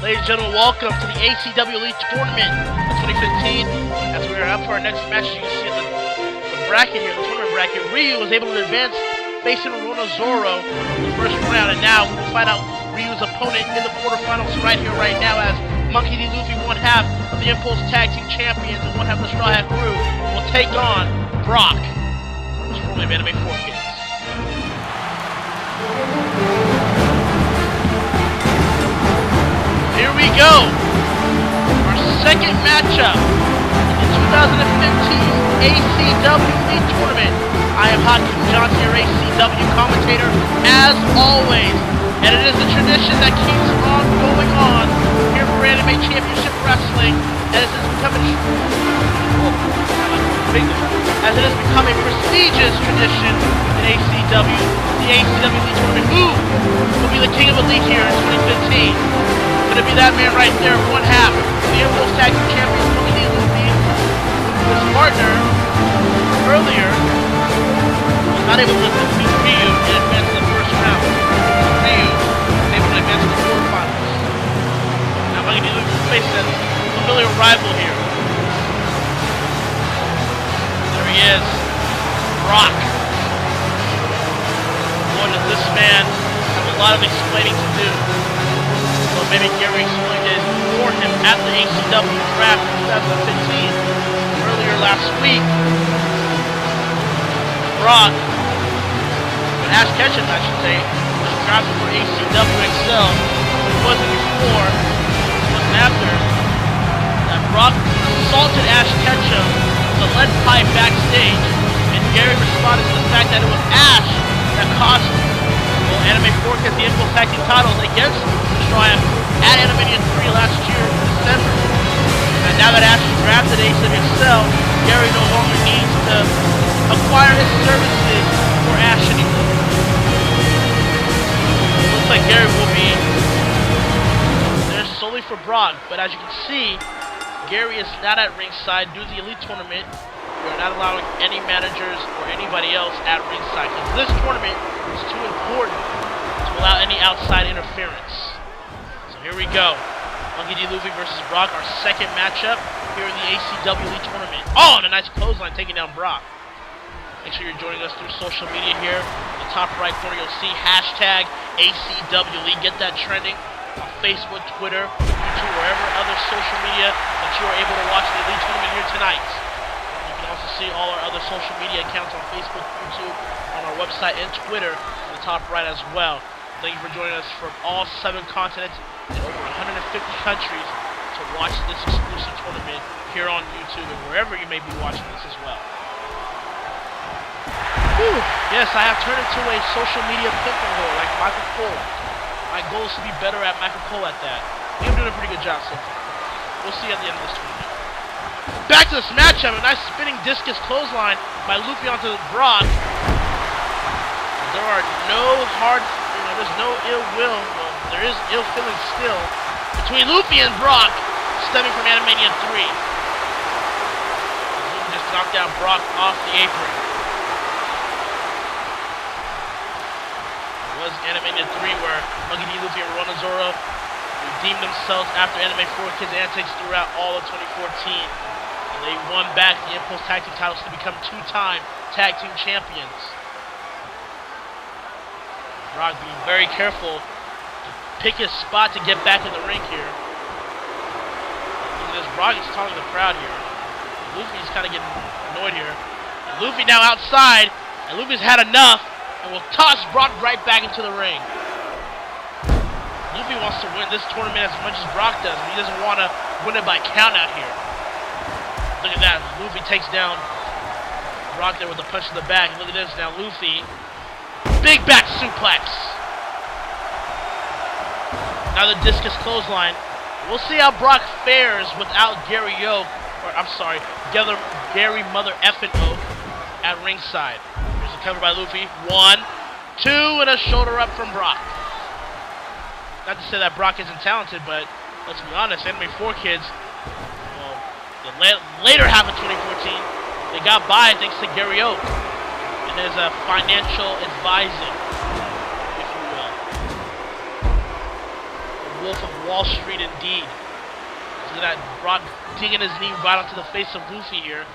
Ladies and gentlemen, welcome to the ACW Elite Tournament of 2015. As we are up for our next match, you can see in the bracket here, the tournament bracket, Ryu was able to advance facing Zoro in the first round, and now we will find out Ryu's opponent in the quarterfinals right here, right now, as Monkey D. Luffy, one half of the Impulse Tag Team Champions and one half of the Straw Hat Crew, will take on Brock, who's formerly of Anime 4Kids. Here we go! Our second matchup in the 2015 ACW Elite Tournament. I am Hakim Johnson, your ACW commentator, as always. And it is a tradition that keeps on going on here for Anime Championship Wrestling, as it has become a prestigious tradition in ACW, the ACW Elite Tournament. Who will be the King of Elite here in 2015? Going to be that man right there, one half of the Impulse Tag Team Champions, Monkey D. Luffy. His partner earlier was not able to defeat Ryu and advance to the first round. Ryu was able to advance to the quarterfinals. Now Monkey D. Luffy faces a familiar rival here. There he is, Brock. Boy, does this man have a lot of explaining to do. So maybe Gary explained it for him at the ACW draft in 2015. Earlier last week, Brock, when Ash Ketchum, I should say, was drafted for ACW Excel, but it wasn't before, it wasn't after, that Brock assaulted Ash Ketchum with a lead pipe backstage, and Gary responded to the fact that it was Ash that cost Anime 4Kids the Impulse Tag Team titles against Straw Hat at Animania 3 last year in December. And now that Ash is drafted ACW Excel, Gary no longer needs to acquire his services for Ash anymore. Looks like Gary will be there solely for Brock, but as you can see, Gary is not at ringside due to the Elite Tournament. We are not allowing any managers or anybody else at ringside because this tournament is too important to allow any outside interference. So here we go. Monkey D. Luffy versus Brock, our second matchup here in the ACW Elite Tournament. Oh, and a nice clothesline taking down Brock. Make sure you're joining us through social media here. In the top right corner, you'll see hashtag ACW Elite. Get that trending on Facebook, Twitter, YouTube, wherever other social media that you are able to watch the Elite Tournament here tonight. You can also see all our other social media accounts on Facebook, YouTube, on our website, and Twitter in the top right as well. Thank you for joining us from all 7 continents and over 150 countries to watch this exclusive tournament here on YouTube and wherever you may be watching this as well. Whew. Yes, I have turned into a social media pimping hole like Michael Cole. My goal is to be better at Michael Cole at that. I think I'm doing a pretty good job so far. We'll see at the end of this tournament. Back to this matchup, a nice spinning discus clothesline by Luffy onto Brock. There are no hard, there's no ill will, well, there is ill feeling still between Luffy and Brock, stemming from Animania 3. Luffy just knocked down Brock off the apron. It was Animania 3 where Monkey D. Luffy and Zoro redeemed themselves after Anime 4Kids antics throughout all of 2014. And they won back the Impulse Tag Team titles to become 2-time Tag Team Champions. Brock being very careful to pick his spot to get back in the ring here. Look at this, Brock is taunting the crowd here. Luffy's kind of getting annoyed here. And Luffy now outside, and Luffy's had enough, and will toss Brock right back into the ring. Luffy wants to win this tournament as much as Brock does, but he doesn't want to win it by count out here. Look at that, Luffy takes down Brock there with a punch to the back. Look at this now, Luffy. Big back suplex. Now the discus clothesline. We'll see how Brock fares without Gary Oak, or I'm sorry, Gary Mother Effin' Oak at ringside. Here's a cover by Luffy. 1, 2, and a shoulder up from Brock. Not to say that Brock isn't talented, but let's be honest, Anime 4Kids, well, the later half of 2014, they got by thanks to Gary Oak and his financial advising, if you will. Wolf of Wall Street indeed. Look at that, Brock digging his knee right onto the face of Luffy here.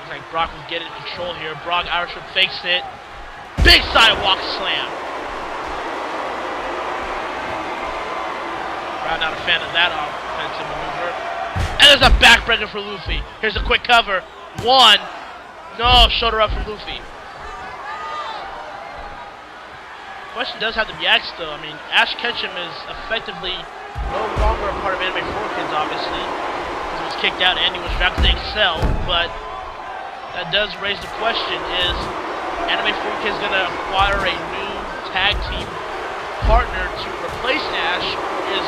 Looks like Brock was getting control here. Brock, Irish whip fakes it. Big sidewalk slam. I'm not a fan of that offensive maneuver. And there's a backbreaker for Luffy. Here's a quick cover. One. No, shoulder up from Luffy. Question does have to be asked though. I mean, Ash Ketchum is effectively no longer a part of Anime 4Kids, obviously. Because he was kicked out and he was drafted to Excel. But that does raise the question, is Anime 4Kids going to acquire a new tag team partner to replace Ash, or is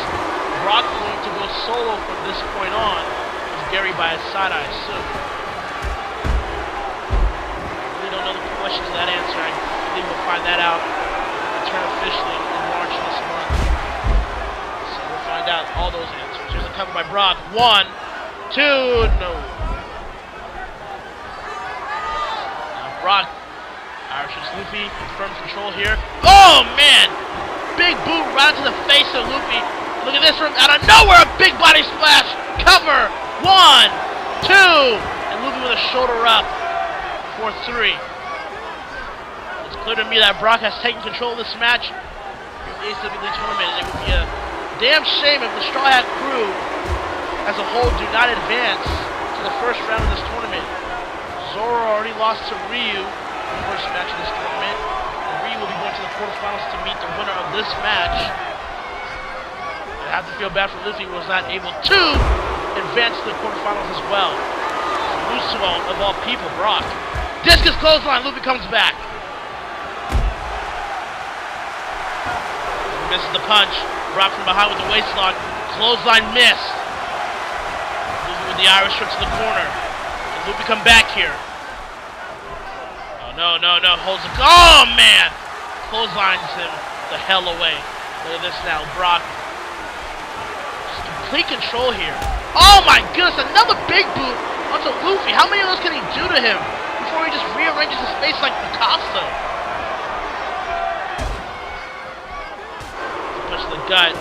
Brock going to go solo from this point on with Gary by his side, I assume? I really don't know the questions to that answer. I believe we'll find that out return officially in March this month. So we'll find out all those answers. Here's a cover by Brock. 1, 2, no. Now Brock, Irish's Luffy, confirmed control here. Oh man! Big boot right to the face of Luffy. Look at this from out of nowhere, a big body splash. Cover. 1, 2, and Luffy with a shoulder up for 3. It's clear to me that Brock has taken control of this match in the ACW Elite Tournament, and it would be a damn shame if the Straw Hat crew as a whole do not advance to the first round of this tournament. Zoro already lost to Ryu in the first match of this tournament. Will be going to the quarterfinals to meet the winner of this match. I have to feel bad for Luffy, who was not able to advance to the quarterfinals as well. Lucio, of all people, Brock. Discus clothesline, Luffy comes back. Misses the punch. Brock from behind with the waist lock. Clothesline miss. Luffy with the Irish whip to the corner. Can Luffy come back here? Oh, no. Holds the... Oh, man! Clotheslines him the hell away. Look at this now. Brock. Just complete control here. Oh, my goodness. Another big boot onto Luffy. How many of those can he do to him before he just rearranges his face like Picasso? Push to the gut.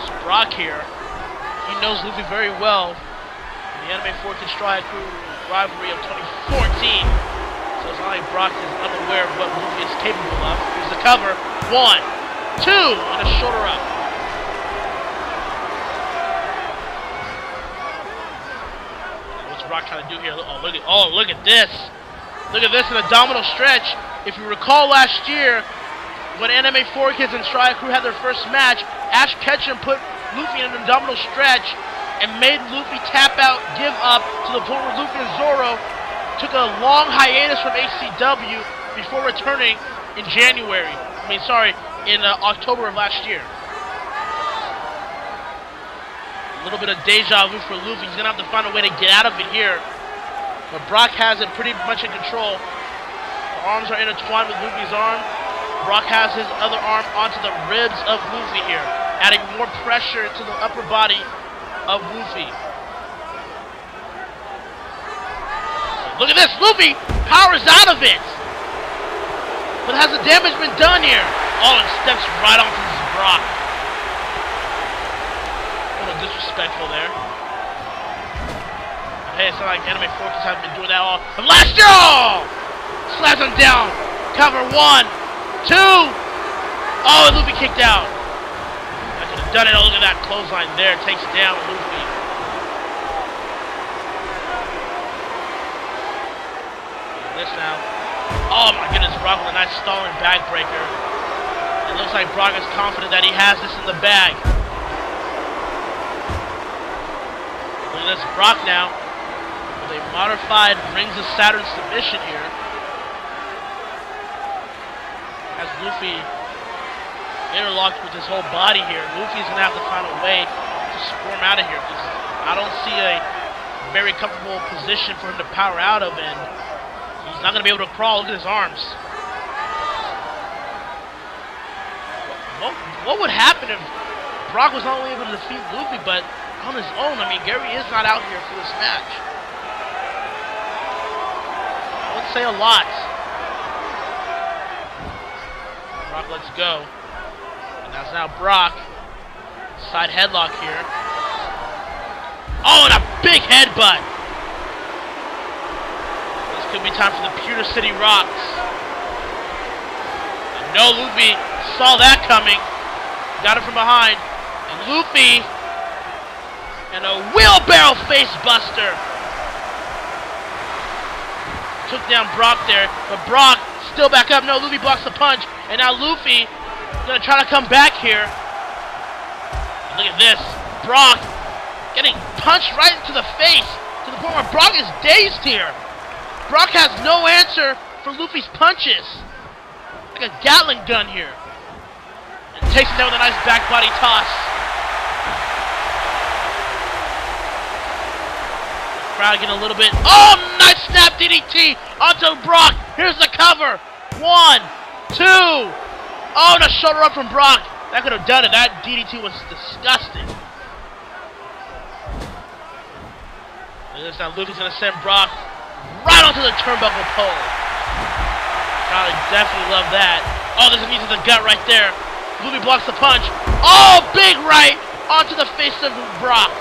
It's Brock here. He knows Luffy very well. The Anime 4Kids Straw Hat Crew rivalry of 2014. So it's not like Brock is unaware of what Luffy is capable of. Here's the cover. 1, 2, and a shoulder up. What's Brock trying to do here? Oh, look at this. Look at this, an abdominal stretch. If you recall last year, when Anime 4Kids and Straw Hat Crew had their first match, Ash Ketchum put Luffy in an abdominal stretch and made Luffy tap out, give up, to the point where Luffy and Zoro took a long hiatus from ACW before returning in October of last year. A little bit of deja vu for Luffy. He's going to have to find a way to get out of it here. But Brock has it pretty much in control. The arms are intertwined with Luffy's arm. Brock has his other arm onto the ribs of Luffy here, adding more pressure to the upper body of Luffy. Look at this, Luffy powers out of it. But has the damage been done here? Oh, and steps right onto this Brock. A little disrespectful there. Hey, it's not like Anime 4Kids haven't been doing that all of last year. Oh! Slams him down. Cover 1, 2. Oh, and Luffy kicked out. I could have done it. Oh, look at that clothesline there. Takes down Luffy. This now. Oh my goodness, Brock with a nice stalling backbreaker. It looks like Brock is confident that he has this in the bag. Look at this, Brock now with a modified Rings of Saturn submission here. Has Luffy interlocked with his whole body here. Luffy's gonna have to find a way to squirm out of here because I don't see a very comfortable position for him to power out of, and he's not going to be able to crawl. Look at his arms. What would happen if Brock was not only able to defeat Luffy, but on his own? I mean, Gary is not out here for this match. I would say a lot. Brock lets go. And That's now Brock. Side headlock here. Oh, and a big headbutt. This could be time for the Pewter City Rocks. And no, Luffy saw that coming. Got it from behind. And Luffy and a wheelbarrow face buster. Took down Brock there, but Brock still back up. No, Luffy blocks the punch. And now Luffy gonna try to come back here. And look at this. Brock getting punched right into the face to the point where Brock is dazed here. Brock has no answer for Luffy's punches. Like a Gatling gun here. And takes him down with a nice back body toss. Crowd getting a little bit. Oh, nice snap DDT onto Brock. Here's the cover. 1, 2. Oh, the shoulder up from Brock. That could have done it. That DDT was disgusting. And this time Luffy's gonna send Brock right onto the turnbuckle pole. Crowd definitely love that. Oh, there's a knee to the gut right there. Luffy blocks the punch. Oh, big right onto the face of Brock.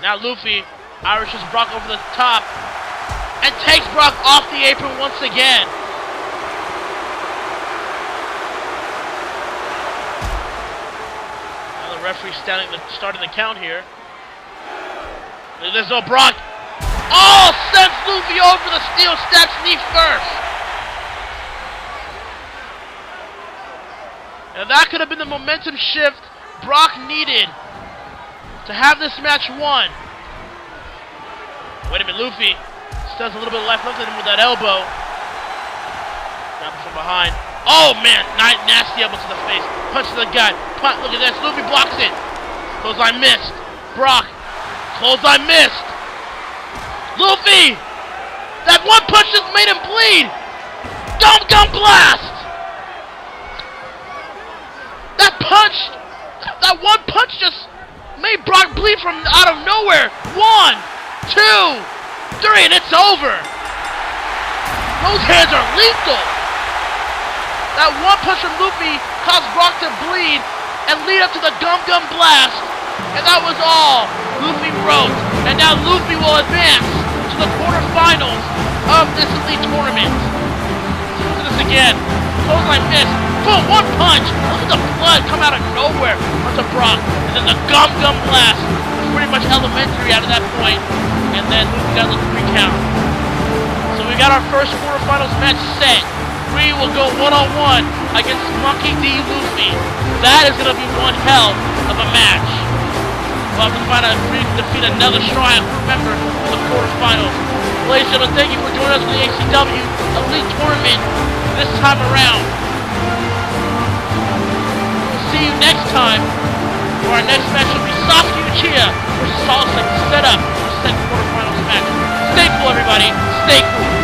Now Luffy Irishes Brock over the top and takes Brock off the apron once again. Now the referee starting the count here. There's no Brock. Oh, sends Luffy over the steel steps knee first. And that could have been the momentum shift Brock needed to have this match won. Wait a minute, Luffy still has a little bit of life left in him with that elbow. Grab him from behind. Oh man, nasty elbow to the face. Punch to the gut. Look at this, Luffy blocks it. Clothesline missed. Brock, clothesline missed. Luffy! That one punch just made him bleed! Gum blast! That one punch just made Brock bleed from out of nowhere. 1, 2, 3, and it's over. Those hands are lethal. That one punch from Luffy caused Brock to bleed and lead up to the gum blast. And that was all Luffy wrote. And now Luffy will advance to the quarterfinals of this Elite Tournament. Listen to this again. Clothesline miss. Boom, one punch. Look at the blood come out of nowhere onto Brock. And then the gum blast was pretty much elementary out of that point. And then Luffy got a little 3 count. So we got our first quarterfinals match set. We will go one-on-one against Monkey D. Luffy. That is going to be one hell of a match. We'll have to find out if we can defeat another strong member in the quarterfinals. Ladies and gentlemen, thank you for joining us for the ACW Elite Tournament this time around. We'll see you next time, where our next match will be Sasuke Uchiha versus Salt Lake to set up for the second quarterfinals match. Stay cool, everybody. Stay cool.